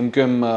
MQM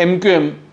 MQM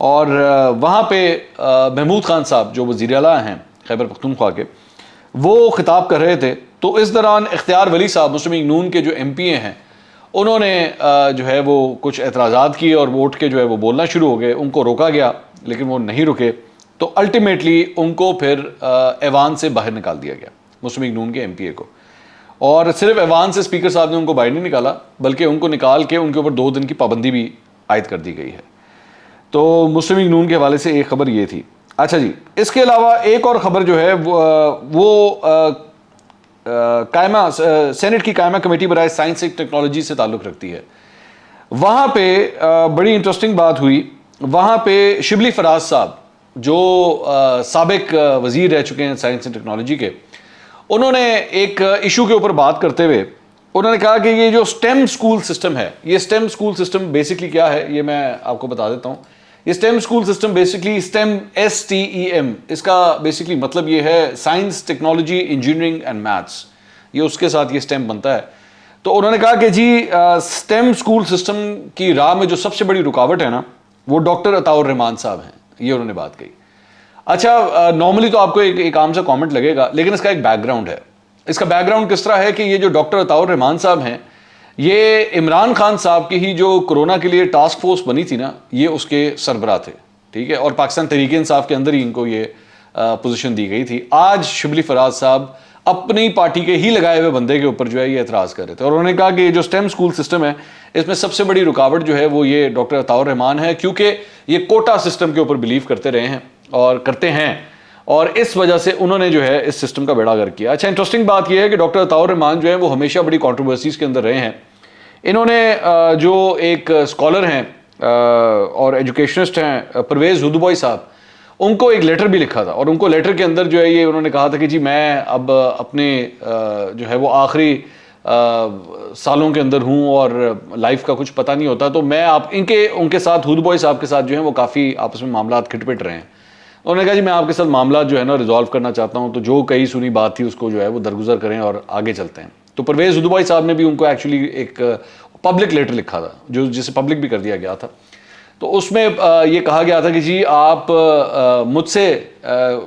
اور وہاں پہ محمود خان صاحب جو وزیر اعلیٰ ہیں خیبر پختونخوا کے، وہ خطاب کر رہے تھے. تو اس دوران اختیار ولی صاحب مسلم لیگ نون کے جو ایم پی اے ہیں، انہوں نے جو ہے وہ کچھ اعتراضات کیے اور وہ اٹھ کے جو ہے وہ بولنا شروع ہو گئے. ان کو روکا گیا لیکن وہ نہیں رکے، تو الٹیمیٹلی ان کو پھر ایوان سے باہر نکال دیا گیا، مسلم لیگ نون کے ایم پی اے کو. اور صرف ایوان سے اسپیکر صاحب نے ان کو باہر نہیں نکالا، بلکہ ان کو نکال کے ان کے اوپر 2 دن کی پابندی بھی عائد کر دی گئی ہے. تو مسلم لیگ نون کے حوالے سے ایک خبر یہ تھی. اچھا جی، اس کے علاوہ ایک اور خبر جو ہے وہ قائمہ سینٹ کی قائمہ کمیٹی برائے سائنس اینڈ ٹیکنالوجی سے تعلق رکھتی ہے. وہاں پہ بڑی انٹرسٹنگ بات ہوئی. وہاں پہ شبلی فراز صاحب جو سابق وزیر رہ چکے ہیں سائنس اینڈ ٹیکنالوجی کے، انہوں نے ایک ایشو کے اوپر بات کرتے ہوئے انہوں نے کہا کہ یہ جو سٹیم سکول سسٹم ہے، یہ سٹیم سکول سسٹم بیسکلی کیا ہے یہ میں آپ کو بتا دیتا ہوں. یہ STEM school system basically STEM STEM، اس کا بیسکلی مطلب یہ ہے science technology engineering and maths, یہ اس کے ساتھ یہ سٹیم بنتا ہے. تو انہوں نے کہا کہ جی سٹیم سکول سسٹم کی راہ میں جو سب سے بڑی رکاوٹ ہے نا، وہ ڈاکٹر عطاء الرحمان صاحب ہیں. یہ انہوں نے بات کہی. اچھا نارملی تو آپ کو ایک عام سا کامنٹ لگے گا، لیکن اس کا ایک بیک گراؤنڈ ہے. اس کا بیک گراؤنڈ کس طرح ہے کہ یہ جو ڈاکٹر عطاء الرحمان صاحب ہیں، یہ عمران خان صاحب کی ہی جو کرونا کے لیے ٹاسک فورس بنی تھی نا، یہ اس کے سربراہ تھے. ٹھیک ہے، اور پاکستان تحریک انصاف کے اندر ہی ان کو یہ پوزیشن دی گئی تھی. آج شبلی فراز صاحب اپنی پارٹی کے ہی لگائے ہوئے بندے کے اوپر جو ہے یہ اعتراض کر رہے تھے، اور انہوں نے کہا کہ یہ جو سٹیم سکول سسٹم ہے، اس میں سب سے بڑی رکاوٹ جو ہے وہ یہ ڈاکٹر عطاء الرحمان ہے، کیونکہ یہ کوٹا سسٹم کے اوپر بلیو کرتے رہے ہیں اور کرتے ہیں، اور اس وجہ سے انہوں نے جو ہے اس سسٹم کا بیڑا گرک کیا. اچھا انٹرسٹنگ بات یہ ہے کہ ڈاکٹر عطاء الرحمان جو ہے وہ ہمیشہ بڑی کنٹروورسیز کے اندر رہے ہیں. انہوں نے جو ایک اسکالر ہیں اور ایجوکیشنسٹ ہیں پرویز ہدبوئی صاحب، ان کو ایک لیٹر بھی لکھا تھا، اور ان کو لیٹر کے اندر جو ہے یہ انہوں نے کہا تھا کہ جی میں اب اپنے جو ہے وہ آخری سالوں کے اندر ہوں اور لائف کا کچھ پتہ نہیں ہوتا، تو میں ان کے ساتھ ہدبوئی صاحب کے ساتھ جو ہے وہ کافی آپس میں معاملات کھٹ پٹ رہے ہیں. انہوں نے کہا جی میں آپ کے ساتھ معاملات جو ہے نا ریزالو کرنا چاہتا ہوں، تو جو کئی سنی بات تھی اس کو جو ہے وہ درگزر کریں اور آگے چلتے ہیں. تو پرویز ہدبوئی صاحب نے بھی ان کو ایکچولی ایک پبلک لیٹر لکھا تھا، جسے پبلک بھی کر دیا گیا تھا. تو اس میں یہ کہا گیا تھا کہ جی آپ مجھ سے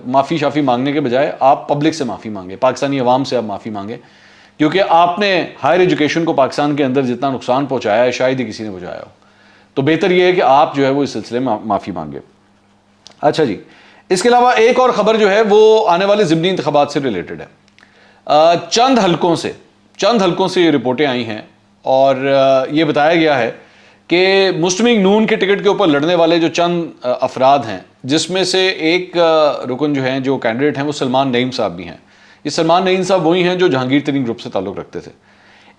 معافی شافی مانگنے کے بجائے آپ پبلک سے معافی مانگیں، پاکستانی عوام سے آپ معافی مانگیں، کیونکہ آپ نے ہائر ایجوکیشن کو پاکستان کے اندر جتنا نقصان پہنچایا ہے شاید ہی کسی نے پہنچایا ہو. تو بہتر یہ ہے کہ آپ جو ہے وہ اس سلسلے میں معافی مانگیں. اچھا جی، اس کے علاوہ ایک اور خبر جو ہے وہ آنے والے ضمنی انتخابات سے ریلیٹڈ ہے. چند حلقوں سے یہ رپورٹیں آئی ہیں اور یہ بتایا گیا ہے کہ مسلم لیگ نون کے ٹکٹ کے اوپر لڑنے والے جو چند افراد ہیں، جس میں سے ایک رکن جو ہیں جو کینڈیڈیٹ ہیں وہ سلمان نعیم صاحب بھی ہیں. یہ سلمان نعیم صاحب وہی ہیں جو جہانگیر ترین گروپ سے تعلق رکھتے تھے.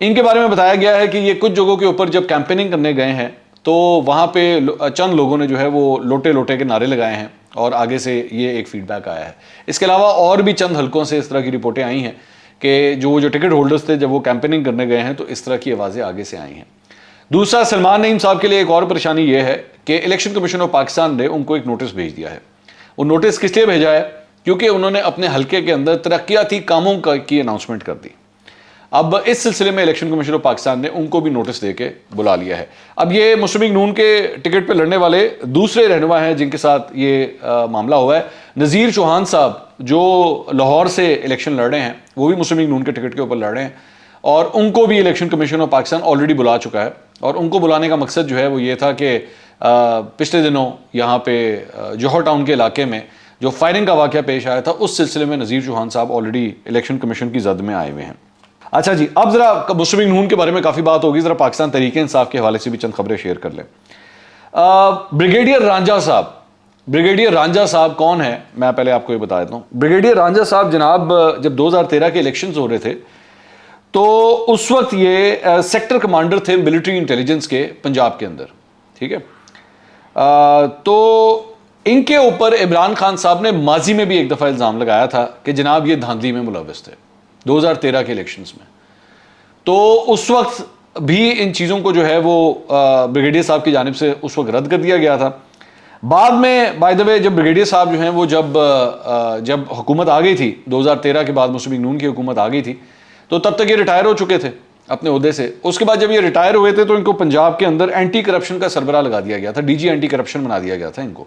ان کے بارے میں بتایا گیا ہے کہ یہ کچھ جگہوں کے اوپر جب کیمپیننگ کرنے گئے ہیں تو وہاں پہ چند لوگوں نے جو ہے وہ لوٹے کے نعرے لگائے ہیں، اور آگے سے یہ ایک فیڈ بیک آیا ہے. اس کے علاوہ اور بھی چند حلقوں سے اس طرح کی رپورٹیں آئی ہیں کہ جو ٹکٹ ہولڈرز تھے جب وہ کیمپیننگ کرنے گئے ہیں تو اس طرح کی آوازیں آگے سے آئی ہیں. دوسرا، سلمان نعیم صاحب کے لیے ایک اور پریشانی یہ ہے کہ الیکشن کمیشن آف پاکستان نے ان کو ایک نوٹس بھیج دیا ہے. وہ نوٹس کس لیے بھیجا ہے؟ کیونکہ انہوں نے اپنے حلقے کے اندر ترقیاتی کاموں کی اناؤنسمنٹ کر دی. اب اس سلسلے میں الیکشن کمیشن آف پاکستان نے ان کو بھی نوٹس دے کے بلا لیا ہے. اب یہ مسلم لیگ نون کے ٹکٹ پہ لڑنے والے دوسرے رہنما ہیں جن کے ساتھ یہ معاملہ ہوا ہے. نذیر چوہان صاحب جو لاہور سے الیکشن لڑ رہے ہیں، وہ بھی مسلم لیگ نون کے ٹکٹ کے اوپر لڑ رہے ہیں، اور ان کو بھی election commission of Pakistan already بلا چکا ہے. اور ان کو بلانے کا مقصد جو ہے وہ یہ تھا کہ پچھلے دنوں یہاں پہ جوہر ٹاؤن کے علاقے میں جو فائرنگ کا واقعہ پیش آیا تھا، اس سلسلے میں نذیر چوہان صاحب آلریڈی الیکشن کمیشن کی زد میں آئے ہوئے ہیں. اچھا جی، اب ذرا مسلم لیگ نون کے بارے میں کافی بات ہوگی، ذرا پاکستان تحریک انصاف کے حوالے سے بھی چند خبریں شیئر کر لیں. بریگیڈیئر رانجھا صاحب کون ہیں؟ میں پہلے آپ کو یہ بتا دیتا ہوں. بریگیڈیئر رانجھا صاحب جناب جب 2013 کے الیکشنز ہو رہے تھے تو اس وقت یہ سیکٹر کمانڈر تھے ملٹری انٹیلیجنس کے پنجاب کے اندر. ٹھیک ہے، تو ان کے اوپر عمران خان صاحب نے ماضی میں بھی ایک دفعہ الزام لگایا تھا کہ جناب یہ دھاندلی میں ملوث تھے 2013 کے الیکشنز میں. تو اس وقت بھی ان چیزوں کو جو ہے وہ بریگیڈیئر صاحب کی جانب سے اس وقت رد کر دیا گیا تھا. بعد میں بائی دا وے جب بریگیڈیئر صاحب جو ہیں وہ جب حکومت آ گئی تھی 2013 کے بعد مسلم لیگ نون کی حکومت آ گئی تھی، تو تب تک یہ ریٹائر ہو چکے تھے. اپنے عہدے سے. اس کے بعد جب یہ ریٹائر ہوئے تھے تو ان کو پنجاب کے اندر اینٹی کرپشن کا سربراہ لگا دیا گیا تھا, ڈی جی اینٹی کرپشن بنا دیا گیا تھا ان کو.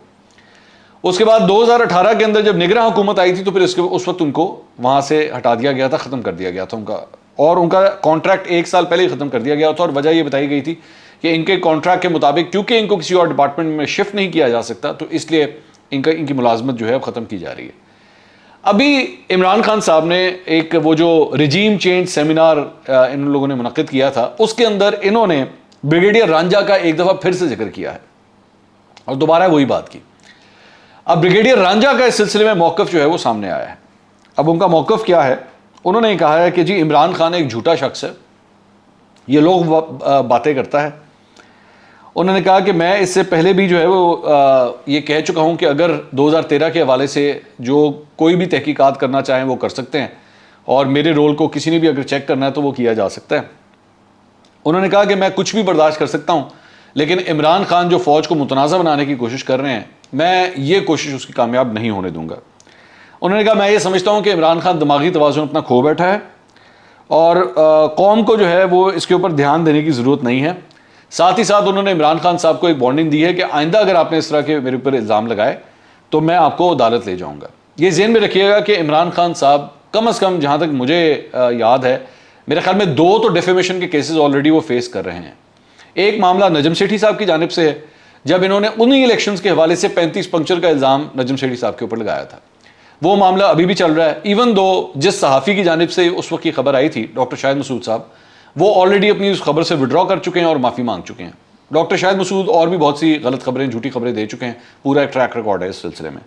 اس کے بعد 2018 کے اندر جب نگراں حکومت آئی تھی تو پھر اس وقت ان کو وہاں سے ہٹا دیا گیا تھا, ختم کر دیا گیا تھا ان کا, اور ان کا کانٹریکٹ 1 سال پہلے ہی ختم کر دیا گیا تھا. اور وجہ یہ بتائی گئی تھی کہ ان کے کانٹریکٹ کے مطابق کیونکہ ان کو کسی اور ڈپارٹمنٹ میں شفٹ نہیں کیا جا سکتا تو اس لیے ان کی ملازمت جو ہے اب ختم کی جا رہی ہے. ابھی عمران خان صاحب نے ایک وہ جو رجیم چینج سیمینار ان لوگوں نے منعقد کیا تھا اس کے اندر انہوں نے بریگیڈیئر رانجھا کا ایک دفعہ پھر سے ذکر کیا ہے اور دوبارہ وہی بات کی. اب بریگیڈیئر رانجھا کا اس سلسلے میں موقف جو ہے وہ سامنے آیا ہے. اب ان کا موقف کیا ہے؟ انہوں نے کہا ہے کہ جی عمران خان ایک جھوٹا شخص ہے, یہ لوگ باتیں کرتا ہے. انہوں نے کہا کہ میں اس سے پہلے بھی جو ہے وہ یہ کہہ چکا ہوں کہ اگر 2013 کے حوالے سے جو کوئی بھی تحقیقات کرنا چاہیں وہ کر سکتے ہیں اور میرے رول کو کسی نے بھی اگر چیک کرنا ہے تو وہ کیا جا سکتا ہے. انہوں نے کہا کہ میں کچھ بھی برداشت کر سکتا ہوں لیکن عمران خان جو فوج کو متنازع بنانے کی کوشش کر رہے ہیں میں یہ کوشش اس کی کامیاب نہیں ہونے دوں گا. انہوں نے کہا میں یہ سمجھتا ہوں کہ عمران خان دماغی توازن اپنا کھو بیٹھا ہے اور قوم کو جو ہے وہ اس کے اوپر دھیان دینے کی ضرورت نہیں ہے. ساتھ ہی ساتھ انہوں نے عمران خان صاحب کو ایک وارننگ دی ہے کہ آئندہ اگر آپ نے اس طرح کے میرے اوپر الزام لگائے تو میں آپ کو عدالت لے جاؤں گا. یہ ذہن میں رکھیے گا کہ عمران خان صاحب کم از کم جہاں تک مجھے یاد ہے میرے خیال میں 2 تو ڈیفیمیشن کے کیسز آلریڈی وہ فیس کر رہے ہیں. ایک معاملہ نجم سیٹھی صاحب کی جانب سے ہے جب انہوں نے انہی الیکشنز کے حوالے سے 35 پنکچر کا الزام نجم سیٹھی صاحب کے اوپر لگایا تھا. وہ معاملہ ابھی بھی چل رہا ہے. ایون دو جس صحافی کی جانب سے اس وقت کی خبر آئی تھی ڈاکٹر شاہد مسعود صاحب, وہ آلریڈی اپنی اس خبر سے وڈرا کر چکے ہیں اور معافی مانگ چکے ہیں. ڈاکٹر شاہد مسعود اور بھی بہت سی غلط خبریں جھوٹی خبریں دے چکے ہیں, پورا ایک ٹریک ریکارڈ ہے اس سلسلے میں.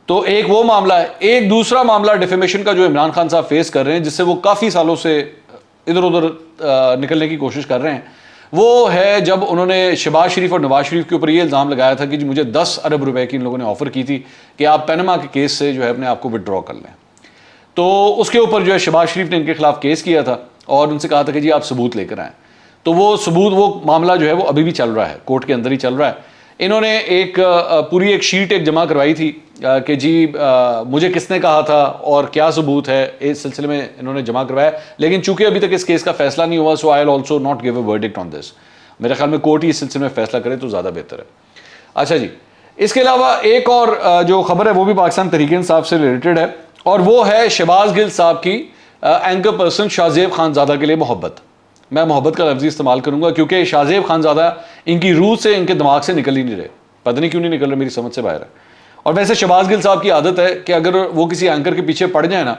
تو ایک وہ معاملہ ہے. ایک دوسرا معاملہ ڈیفیمیشن کا جو عمران خان صاحب فیس کر رہے ہیں جس سے وہ کافی سالوں سے ادھر ادھر نکلنے کی کوشش کر رہے ہیں, وہ ہے جب انہوں نے شہباز شریف اور نواز شریف کے اوپر یہ الزام لگایا تھا کہ جی مجھے 10 ارب روپے کی ان لوگوں نے آفر کی تھی کہ آپ پینما کے کیس سے جو ہے اپنے آپ کو وڈرا کر لیں. تو اس کے اوپر جو ہے شہباز شریف نے ان کے خلاف کیس کیا تھا اور ان سے کہا تھا کہ جی آپ ثبوت لے کر آئیں. تو وہ ثبوت, وہ معاملہ جو ہے وہ ابھی بھی چل رہا ہے, کورٹ کے اندر ہی چل رہا ہے. انہوں نے ایک پوری ایک شیٹ ایک جمع کروائی تھی کہ جی مجھے کس نے کہا تھا اور کیا ثبوت ہے, اس سلسلے میں انہوں نے جمع کروایا. لیکن چونکہ ابھی تک اس کیس کا فیصلہ نہیں ہوا so I will also not give a verdict on this. میرے خیال میں کورٹ ہی اس سلسلے میں فیصلہ کرے تو زیادہ بہتر ہے. اچھا جی, اس کے علاوہ ایک اور جو خبر ہے وہ بھی پاکستان تحریک انصاف سے ریلیٹڈ ہے اور وہ ہے شہباز گل صاحب کی اینکر پرسن شاہ زیب خان زادہ کے لیے محبت. میں محبت کا لفظ استعمال کروں گا کیونکہ شاہ زیب خان زادہ ان کی روح سے, ان کے دماغ سے نکل ہی نہیں رہے. پتہ نہیں کیوں نہیں نکل رہے, میری سمجھ سے باہر ہے. اور ویسے شہباز گل صاحب کی عادت ہے کہ اگر وہ کسی اینکر کے پیچھے پڑ جائیں نا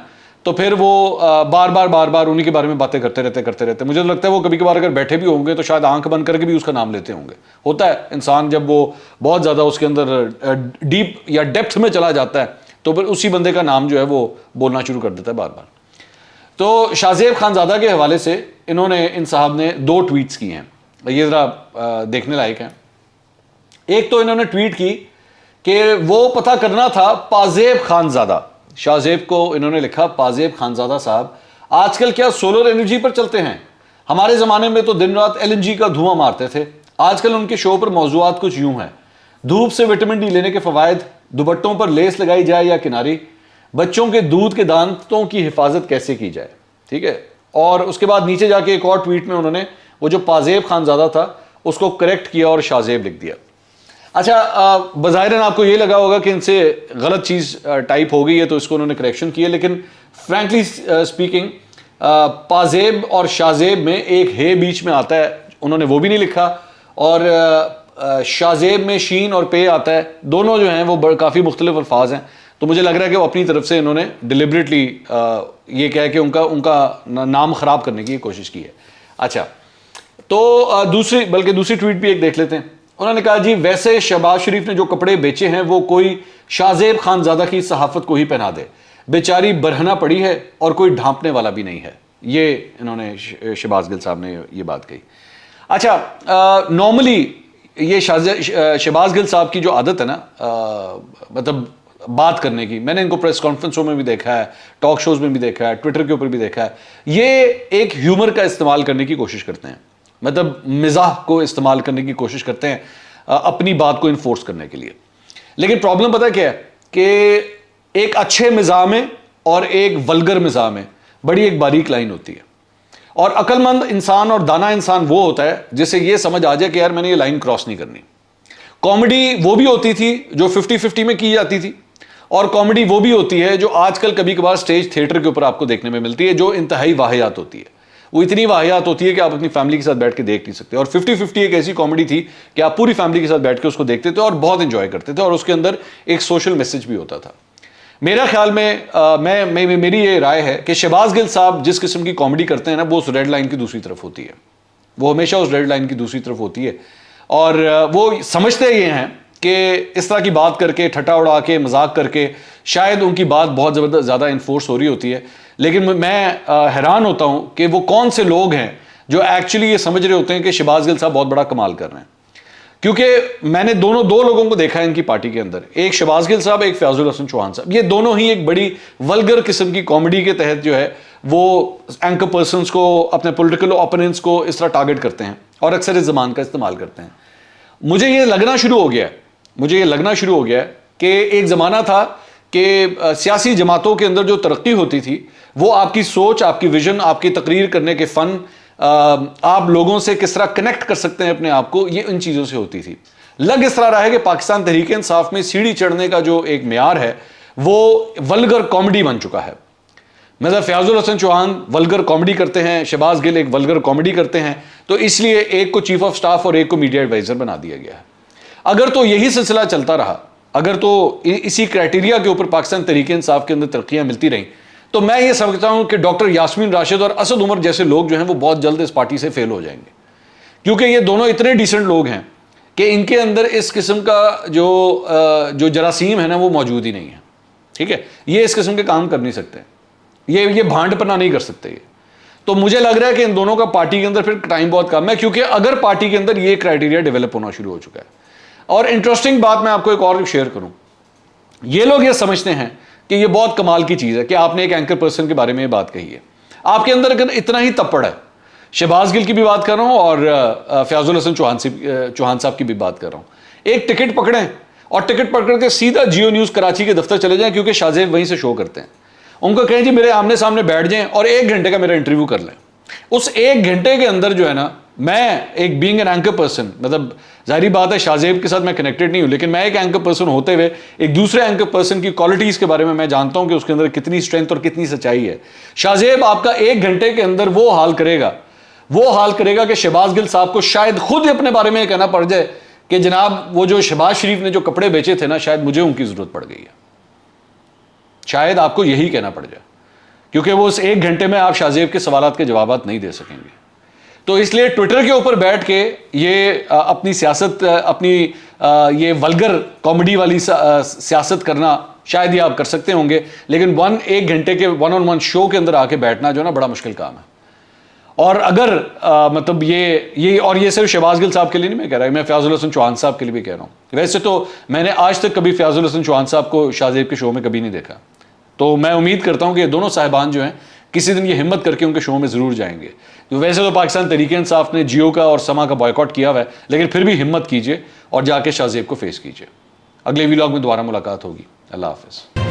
تو پھر وہ بار بار انہی کے بارے میں باتیں کرتے رہتے. مجھے لگتا ہے وہ کبھی کبھار اگر بیٹھے بھی ہوں گے تو شاید آنکھ بند کر کے بھی اس کا نام لیتے ہوں گے. ہوتا ہے انسان جب وہ بہت زیادہ اس کے اندر ڈیپ یا ڈیپتھ میں چلا جاتا ہے تو پھر اسی بندے کا نام جو ہے وہ بولنا شروع کر دیتا ہے بار بار. تو شاہ زیب خان زادہ کے حوالے سے انہوں نے, ان صاحب نے 2 ٹویٹس کی ہیں, یہ ذرا دیکھنے لائق ہیں. ایک تو انہوں نے ٹویٹ کی کہ وہ پتہ کرنا تھا پازیب خان زادہ, شاہ زیب کو انہوں نے لکھا پازیب خان زادہ صاحب آج کل کیا سولر انرجی پر چلتے ہیں؟ ہمارے زمانے میں تو دن رات LNG کا دھواں مارتے تھے. آج کل ان کے شو پر موضوعات کچھ یوں ہیں: دھوپ سے وٹامن ڈی لینے کے فوائد, دوپٹوں پر لیس لگائی جائے یا کناری, بچوں کے دودھ کے دانتوں کی حفاظت کیسے کی جائے. ٹھیک ہے. اور اس کے بعد نیچے جا کے ایک اور ٹویٹ میں انہوں نے وہ جو پازیب خان زادہ تھا اس کو کریکٹ کیا اور شاہ زیب لکھ دیا. اچھا, بظاہراً آپ کو یہ لگا ہوگا کہ ان سے غلط چیز ٹائپ ہو گئی ہے تو اس کو انہوں نے کریکشن کیا, لیکن فرینکلی اسپیکنگ پازیب اور شاہ زیب میں ایک ہے بیچ میں آتا ہے, انہوں نے وہ بھی نہیں لکھا, اور شاہ زیب میں شین اور پے آتا ہے, دونوں جو ہیں وہ کافی مختلف الفاظ ہیں. تو مجھے لگ رہا ہے کہ وہ اپنی طرف سے انہوں نے ڈیلیبریٹلی یہ کہہ کے ان کا نام خراب کرنے کی کوشش کی ہے. اچھا, تو دوسری ٹویٹ بھی ایک دیکھ لیتے ہیں. انہوں نے کہا جی ویسے شہباز شریف نے جو کپڑے بیچے ہیں وہ کوئی شاہ زیب خان زادہ کی صحافت کو ہی پہنا دے, بیچاری برہنہ پڑی ہے اور کوئی ڈھانپنے والا بھی نہیں ہے. یہ انہوں نے شہباز گل صاحب نے یہ بات کہی. اچھا, نارملی یہ شہباز گل صاحب کی جو عادت ہے نا مطلب بات کرنے کی, میں نے ان کو پریس کانفرنسوں میں بھی دیکھا ہے, ٹاک شوز میں بھی دیکھا ہے, ٹویٹر کے اوپر بھی دیکھا ہے, یہ ایک ہیومر کا استعمال کرنے کی کوشش کرتے ہیں, مطلب مزاح کو استعمال کرنے کی کوشش کرتے ہیں اپنی بات کو انفورس کرنے کے لیے. لیکن پرابلم پتہ کیا ہے کہ ایک اچھے مزاح میں اور ایک ولگر مزاح میں بڑی ایک باریک لائن ہوتی ہے. اور عقلمند انسان اور دانا انسان وہ ہوتا ہے جسے یہ سمجھ آ جائے کہ یار میں نے یہ لائن کراس نہیں کرنی. کامیڈی وہ بھی ہوتی تھی جو 50-50 میں کی جاتی تھی, اور کامیڈی وہ بھی ہوتی ہے جو آج کل کبھی کبھار سٹیج تھیٹر کے اوپر آپ کو دیکھنے میں ملتی ہے, جو انتہائی واہیات ہوتی ہے. وہ اتنی واہیات ہوتی ہے کہ آپ اپنی فیملی کے ساتھ بیٹھ کے دیکھ نہیں سکتے. اور 50-50 ایک ایسی کامیڈی تھی کہ آپ پوری فیملی کے ساتھ بیٹھ کے اس کو دیکھتے تھے اور بہت انجوائے کرتے تھے, اور اس کے اندر ایک سوشل میسج بھی ہوتا تھا. میرا خیال میں میری یہ رائے ہے کہ شہباز گل صاحب جس قسم کی کامیڈی کرتے ہیں نا, وہ اس ریڈ لائن کی دوسری طرف ہوتی ہے. وہ ہمیشہ اس ریڈ لائن کی دوسری طرف ہوتی ہے, اور وہ سمجھتے یہ ہیں کہ اس طرح کی بات کر کے, ٹھٹا اڑا کے, مذاق کر کے شاید ان کی بات بہت زبردست زیادہ انفورس ہو رہی ہوتی ہے. لیکن میں حیران ہوتا ہوں کہ وہ کون سے لوگ ہیں جو ایکچولی یہ سمجھ رہے ہوتے ہیں کہ شہباز گل صاحب بہت بڑا کمال کر رہے ہیں. کیونکہ میں نے دو لوگوں کو دیکھا ہے ان کی پارٹی کے اندر, ایک شہباز گل صاحب, ایک فیاض الحسن چوہان صاحب. یہ دونوں ہی ایک بڑی ولگر قسم کی کامیڈی کے تحت جو ہے وہ اینکر پرسنس کو, اپنے پولیٹیکل اوپوننٹس کو اس طرح ٹارگٹ کرتے ہیں اور اکثر اس زبان کا استعمال کرتے ہیں. مجھے یہ لگنا شروع ہو گیا ہے کہ ایک زمانہ تھا کہ سیاسی جماعتوں کے اندر جو ترقی ہوتی تھی وہ آپ کی سوچ, آپ کی ویژن, آپ کی تقریر کرنے کے فن, آپ لوگوں سے کس طرح کنیکٹ کر سکتے ہیں اپنے آپ کو, یہ ان چیزوں سے ہوتی تھی. لگ اس طرح رہا ہے کہ پاکستان تحریک انصاف میں سیڑھی چڑھنے کا جو ایک معیار ہے وہ ولگر کامیڈی بن چکا ہے. مطلب فیاض الحسن چوہان ولگر کامیڈی کرتے ہیں, شہباز گل ایک ولگر کامیڈی کرتے ہیں, تو اس لیے ایک کو چیف آف سٹاف اور ایک کو میڈیا ایڈوائزر بنا دیا گیا ہے. اگر تو یہی سلسلہ چلتا رہا, اگر تو اسی کرائٹیریا کے اوپر پاکستان تحریک انصاف کے اندر ترقیاں ملتی رہیں, تو میں یہ سمجھتا ہوں کہ ڈاکٹر یاسمین راشد اور اسد عمر جیسے لوگ جو ہیں وہ بہت جلد اس پارٹی سے فیل ہو جائیں گے. کیونکہ یہ دونوں اتنے ڈیسنٹ لوگ ہیں کہ ان کے اندر اس قسم کا جو جراثیم ہے نا وہ موجود ہی نہیں ہے. ٹھیک ہے, یہ اس قسم کے کام کر نہیں سکتے, یہ بھانڈ پنا نہیں کر سکتے یہ. تو مجھے لگ رہا ہے کہ ان دونوں کا پارٹی کے اندر پھر ٹائم بہت کم ہے, کیونکہ اگر پارٹی کے اندر یہ کرائٹیریا ڈیولپ ہونا شروع ہو چکا ہے. اور انٹرسٹنگ بات میں آپ کو ایک اور شیئر کروں, یہ لوگ یہ سمجھتے ہیں کہ یہ بہت کمال کی چیز ہے کہ آپ نے ایک اینکر پرسن کے بارے میں یہ بات کہی ہے. آپ کے اندر اگر اتنا ہی تپڑ ہے, شہباز گل کی بھی بات کر رہا ہوں اور فیاض الحسن چوہان صاحب کی بھی بات کر رہا ہوں, ایک ٹکٹ پکڑیں اور ٹکٹ پکڑ کے سیدھا جیو نیوز کراچی کے دفتر چلے جائیں, کیونکہ شاہ زیب وہیں سے شو کرتے ہیں. ان کو کہیں جی میرے آمنے سامنے بیٹھ جائیں اور 1 گھنٹے کا میرا انٹرویو کر لیں. اس 1 گھنٹے کے اندر جو ہے نا, میں ایک بینگ این اینکر پرسن, مطلب ظاہری بات ہے شاہ زیب کے ساتھ میں کنیکٹڈ نہیں ہوں, لیکن میں ایک اینکر پرسن ہوتے ہوئے ایک دوسرے اینکر پرسن کی کوالٹیز کے بارے میں جانتا ہوں کہ اس کے اندر کتنی اسٹرینتھ اور کتنی سچائی ہے. شاہ زیب آپ کا 1 گھنٹے کے اندر وہ حال کرے گا کہ شہباز گل صاحب کو شاید خود اپنے بارے میں یہ کہنا پڑ جائے کہ جناب وہ جو شہباز شریف نے جو کپڑے بیچے تھے نا, شاید مجھے ان کی ضرورت پڑ گئی ہے. شاید آپ کو یہی کہنا پڑ جائے, کیونکہ وہ اس 1 گھنٹے میں آپ شاہ زیب کے سوالات کے جوابات نہیں دے سکیں گے. تو اس لیے ٹویٹر کے اوپر بیٹھ کے یہ اپنی سیاست, اپنی یہ ولگر کامیڈی والی سیاست کرنا شاید یہ آپ کر سکتے ہوں گے, لیکن 1 گھنٹے کے 1-on-1 شو کے اندر آ کے بیٹھنا جو ہے نا بڑا مشکل کام ہے. اور اگر مطلب یہ صرف شہباز گل صاحب کے لیے نہیں میں کہہ رہا, میں فیاض الحسن چوہان صاحب کے لیے بھی کہہ رہا ہوں. ویسے تو میں نے آج تک کبھی فیاض الحسن چوہان صاحب کو شاہ زیب کے شو میں کبھی نہیں دیکھا, تو میں امید کرتا ہوں کہ یہ دونوں صاحبان جو ہیں کسی دن یہ ہمت کر کے ان کے شو میں ضرور جائیں گے. تو ویسے تو پاکستان تحریک انصاف نے جیو کا اور سما کا بائیکاٹ کیا ہوا ہے, لیکن پھر بھی ہمت کیجئے اور جا کے شاہ زیب کو فیس کیجئے. اگلے ویلاگ میں دوبارہ ملاقات ہوگی. اللہ حافظ.